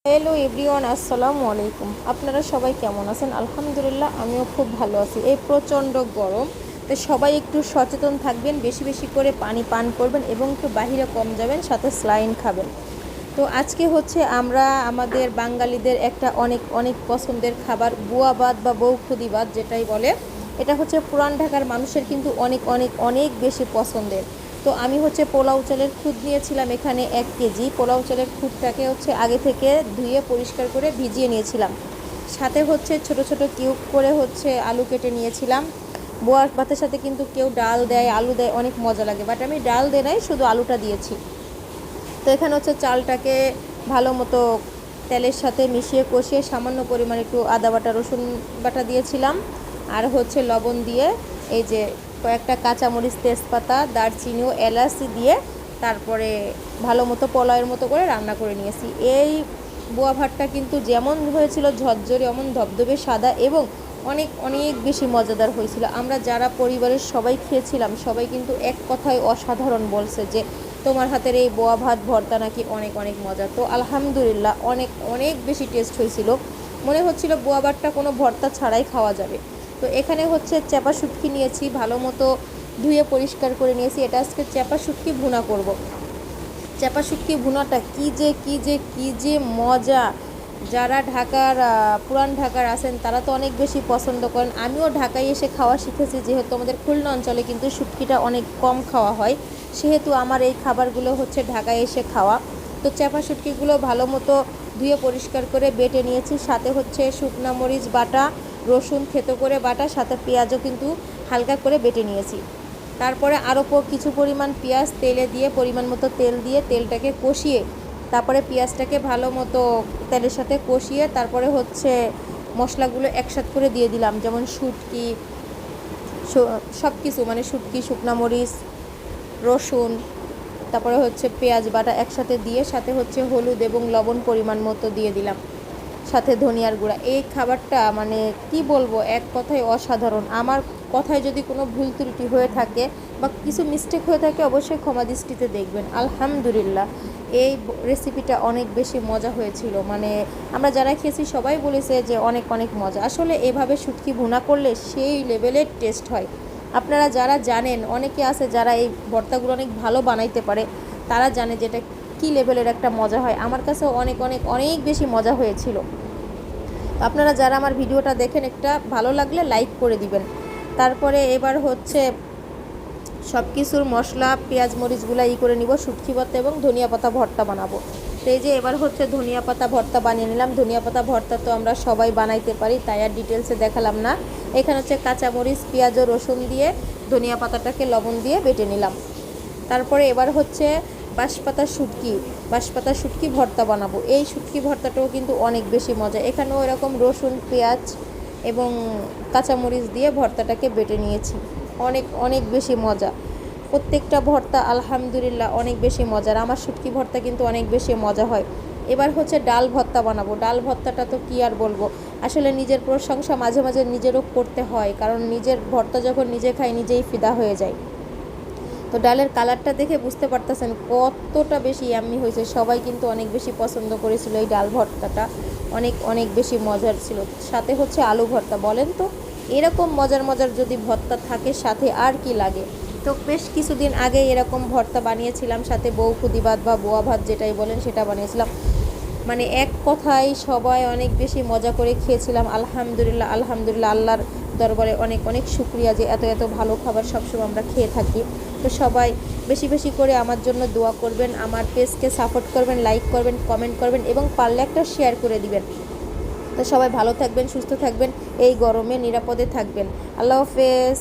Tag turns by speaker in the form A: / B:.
A: Hello everyone, আসসালামু আলাইকুম। আপনারা সবাই কেমন আছেন? আলহামদুলিল্লাহ, আমিও খুব ভালো আছি। এই প্রচণ্ড গরম, তো সবাই একটু সচেতন থাকবেন, বেশি বেশি করে পানি পান করবেন এবং একটু বাহিরে কম যাবেন, সাথে স্যালাইন খাবেন। তো আজকে হচ্ছে আমরা আমাদের বাঙালিদের একটা অনেক অনেক পছন্দের খাবার বুয়া ভাত বা বউখুদি ভাত যেটাই বলে, এটা হচ্ছে পুরান ঢাকার মানুষের কিন্তু অনেক অনেক অনেক বেশি পছন্দের। তো আমি হচ্ছে পোলাও চালের খুদ নিয়েছিলাম এখানে 1 কেজি। পোলাও চালের খুদটাকে হচ্ছে আগে থেকে ধুয়ে পরিষ্কার করে ভিজিয়ে নিয়েছিলাম। সাথে হচ্ছে ছোট ছোট কিউব করে হচ্ছে আলু কেটে নিয়েছিলাম। বোয়ার ভাতের সাথে কিন্তু কেউ ডাল দেয়, আলু দেয়, অনেক মজা লাগে, বাট আমি ডাল দেয় নাই, শুধু আলুটা দিয়েছি। তো এখানে হচ্ছে চালটাকে ভালো মতো তেলের সাথে মিশিয়ে কষিয়ে সামান্য পরিমাণ একটু আদা বাটা রসুন বাটা দিয়েছিলাম, আর হচ্ছে লবণ দিয়ে এই যে কয়েকটা কাঁচামরিচ, তেজপাতা, দারচিনি ও এলাচি দিয়ে তারপরে ভালো মতো পোলাওয়ের মতো করে রান্না করে নিয়েছি। এই বোয়া ভাতটা কিন্তু যেমন হয়েছিল ঝরঝরে, অমন ধবধবে সাদা এবং অনেক অনেক বেশি মজাদার হয়েছিল। আমরা যারা পরিবারের সবাই খেয়েছিলাম, সবাই কিন্তু এক কথায় অসাধারণ বলছে যে তোমার হাতের এই বোয়া ভাত ভর্তা নাকি অনেক অনেক মজা। তো আলহামদুলিল্লাহ, অনেক অনেক বেশি টেস্ট হয়েছিল। মনে হচ্ছিল বোয়া ভাতটা কোনো ভর্তা ছাড়াই খাওয়া যাবে। তো এখানে হচ্ছে চ্যাপা শুটকি নিয়েছি, ভালো মতো ধুয়ে পরিষ্কার করে নিয়েছি। এটা আজকে চ্যাপা শুটকি ভুনা করব। চ্যাপা শুটকি ভুনাটা কী যে মজা! যারা ঢাকার পুরান ঢাকার আছেন তারা তো অনেক বেশি পছন্দ করেন। আমিও ঢাকায় এসে খাওয়া শিখেছি, যেহেতু আমাদের খুলনা অঞ্চলে কিন্তু শুটকিটা অনেক কম খাওয়া হয়, সেহেতু আমার এই খাবারগুলো হচ্ছে ঢাকায় এসে খাওয়া। তো চ্যাপা শুটকিগুলো ভালো মতো ধুয়ে পরিষ্কার করে বেটে নিয়েছি। সাথে হচ্ছে শুকনা মরিচ বাটা, রসুন থেতো করে বাটা, সাথে পেঁয়াজও কিন্তু হালকা করে বেটে নিয়েছি। তারপরে আরও কিছু পরিমাণ পেঁয়াজ তেলে দিয়ে, পরিমাণ মতো তেল দিয়ে তেলটাকে কষিয়ে, তারপরে পেঁয়াজটাকে ভালো মতো তেলের সাথে কষিয়ে তারপরে হচ্ছে মশলাগুলো একসাথে করে দিয়ে দিলাম, যেমন শুটকি, সব কিছু মানে শুটকি, শুকনা মরিচ, রসুন, তারপরে হচ্ছে পেঁয়াজ বাটা একসাথে দিয়ে, সাথে হচ্ছে হলুদ এবং লবণ পরিমাণ মতো দিয়ে দিলাম, সাথে ধনিয়ার গুঁড়া। এই খাবারটা মানে কি বলবো, এক কথায় অসাধারণ। আমার কথায় যদি কোনো ভুল ত্রুটি হয়ে থাকে বা কিছু মিস্টেক হয়ে থাকে, অবশ্যই ক্ষমা দৃষ্টিতে দেখবেন। আলহামদুলিল্লাহ, এই রেসিপিটা অনেক বেশি মজা হয়েছিল। মানে আমরা যারা খেয়েছি সবাই বলেছে যে অনেক অনেক মজা। আসলে এভাবে শুটকি ভুনা করলে সেই লেভেলের টেস্ট হয়। আপনারা যারা জানেন, অনেকে আছে যারা এই ভর্তাগুলো অনেক ভালো বানাইতে পারে, তারা জানে যে এটা কী লেভেলের একটা মজা হয়। আমার কাছেও অনেক অনেক অনেক বেশি মজা হয়েছিল। আপনারা যারা আমার ভিডিওটা দেখেন, একটা ভালো লাগলে লাইক করে দিবেন। তারপরে এবার হচ্ছে সব কিছুর মশলা, পেঁয়াজ মরিচগুলো করে নিব, শুটকি ভর্তা এবং ধনিয়া পাতা ভর্তা বানাবো। তো এই যে এবার হচ্ছে ধনিয়া পাতা ভর্তা বানিয়ে নিলাম। ধনিয়া পাতা ভর্তা তো আমরা সবাই বানাইতে পারি, তাই আর ডিটেলসে দেখালাম না। এখানে হচ্ছে কাঁচামরিচ, পেঁয়াজ ও রসুন দিয়ে ধনিয়া পাতাটাকে লবণ দিয়ে বেটে নিলাম। তারপরে এবার হচ্ছে বাঁশপাতা শুটকি ভর্তা বানাবো। এই শুটকি ভর্তাটাও কিন্তু অনেক বেশি মজা। এখানেও এরকম রসুন, পেঁয়াজ এবং কাঁচামরিচ দিয়ে ভর্তাটাকে বেটে নিয়েছি। অনেক অনেক বেশি মজা প্রত্যেকটা ভর্তা, আলহামদুলিল্লাহ অনেক বেশি মজার। আমার শুটকি ভর্তা কিন্তু অনেক বেশি মজা হয়। এবার হচ্ছে ডাল ভর্তা বানাবো। ডাল ভর্তাটা তো কী আর বলবো, আসলে নিজের প্রশংসা মাঝে মাঝে নিজেরও করতে হয়, কারণ নিজের ভর্তা যখন নিজে খাই, নিজেই ফিদা হয়ে যায়। তো ডালের কালারটা দেখে বুঝতে পারতেছেন কতটা বেশি ইয়াম্মি হয়েছে। সবাই কিন্তু অনেক বেশি পছন্দ করেছিল এই ডাল ভর্তাটা, অনেক অনেক বেশি মজার ছিল। সাথে হচ্ছে আলু ভর্তা। বলেন তো, এরকম মজার মজার যদি ভর্তা থাকে সাথে আর কি লাগে। তো বেশ কিছুদিন আগে এরকম ভর্তা বানিয়েছিলাম, সাথে বউখুদি ভাত বা বোয়া ভাত যেটাই বলেন সেটা বানিয়েছিলাম। মানে এক কথায় সবাই অনেক বেশি মজা করে খেয়েছিলাম। আলহামদুলিল্লাহ, আলহামদুলিল্লাহ, আল্লাহর দরবারে অনেক অনেক শুকরিয়া যে এত এত ভালো খাবার সবসময় আমরা খেয়ে থাকি। তো সবাই বেশি বেশি করে আমার জন্য দোয়া করবেন, আমার পেজকে সাপোর্ট করবেন, লাইক করবেন, কমেন্ট করবেন এবং পারলে একটা শেয়ার করে দিবেন। তো সবাই ভালো থাকবেন, সুস্থ থাকবেন, এই গরমে নিরাপদে থাকবেন। আল্লাহ হাফেজ।